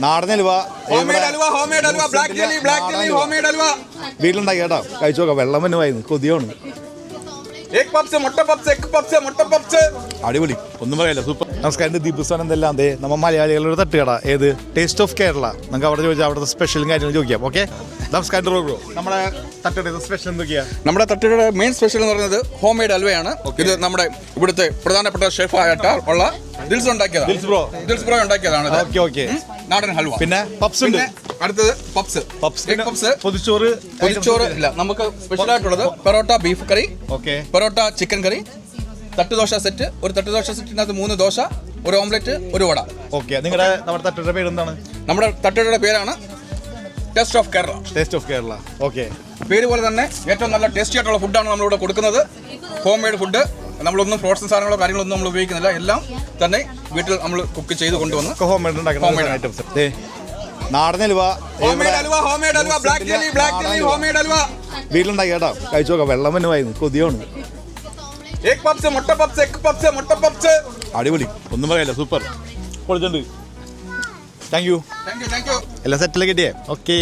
നാടൻ ഹലുവ വീട്ടിലുണ്ടാക്കി കേട്ടോ, കഴിച്ചു നോക്കാം. വെള്ളം തന്നെ വായിരുന്നു, കൊതിയാണ്. അടിപൊളി, ഒന്നും പറയല്ല, സൂപ്പർ. നമസ്കാരം, ദീപുസാൻ എന്തെല്ലാം നമ്മ മലയാളികളുടെ തട്ടുകട ഏത് ടേസ്റ്റ് ഓഫ് കേരള. നമുക്ക് അവിടെ ചോദിച്ചാൽ അവിടുത്തെ സ്പെഷ്യലും കാര്യങ്ങളും ചോദിക്കാം. ഓക്കെ, നമസ്കാരം ബ്രോ. നമ്മുടെ തട്ടുകട സ്പെഷ്യൽ എന്തൊക്കെയാ? നമ്മുടെ തട്ടുകട മെയിൻ സ്പെഷ്യൽ എന്ന് പറയുന്നത് ഹോം മെയ്ഡ് ഹൽവയാണ്. ഇത് നമ്മുടെ ഇവിടുത്തെ പ്രധാനപ്പെട്ട ഷെഫായിട്ട് ഉള്ള ദിൽസ് ബ്രോ ഉണ്ടാക്കിയതാണ് നാടൻ ഹൽവ. പിന്നെ പപ്സ് ഉണ്ട്. അടുത്തത് പപ്സ് പൊതിച്ചോറ് ഇല്ല, നമുക്ക് സ്പെഷ്യൽ ആയിട്ടുള്ളത് പെറോട്ട ബീഫ് കറി, പെറോട്ട ചിക്കൻ കറി, തട്ടുദോശ സെറ്റ്. ഒരു തട്ടുദോശ സെറ്റിനകത്ത് 3 ദോശ, ഒരു ഓംലെറ്റ്, ഒരു വട. ഓക്കെ, നിങ്ങളുടെ നമ്മുടെ തട്ടുകടയുടെ പേര് എന്താണ്? നമ്മുടെ തട്ടുകടയുടെ പേരാണ് ടേസ്റ്റ് ഓഫ് കേരള. ഓക്കെ, പേര് പോലെ തന്നെ ഏറ്റവും നല്ല ടേസ്റ്റി ആയിട്ടുള്ള ഫുഡാണ് നമ്മളിവിടെ കൊടുക്കുന്നത്. Home made food. നമ്മളൊന്നും ഫ്രോസൺ സാധനങ്ങളോ കാര്യങ്ങളൊന്നും നമ്മൾ ഉപയോഗിക്കുന്നില്ല. എല്ലാം തന്നെ വീട്ടിൽ നമ്മൾ കുക്ക് ചെയ്ത് കൊണ്ടുവന്ന് ഹോം മെയ്ഡ് ഐറ്റംസ്. നാടൻ ഹലുവ വീട്ടിലുണ്ടാക്കി കേട്ടോ, കഴിച്ചു നോക്കാം. വെള്ളം തന്നെ വായിരുന്നു, കൊതിയാണ്. അടിപൊളി, ഒന്നും പറയല്ല, സൂപ്പർ. പൊളിച്ചുണ്ട്. Thank you. എല്ലാം സെറ്റിലേക്ക് കിട്ടിയേ. ഓക്കെ.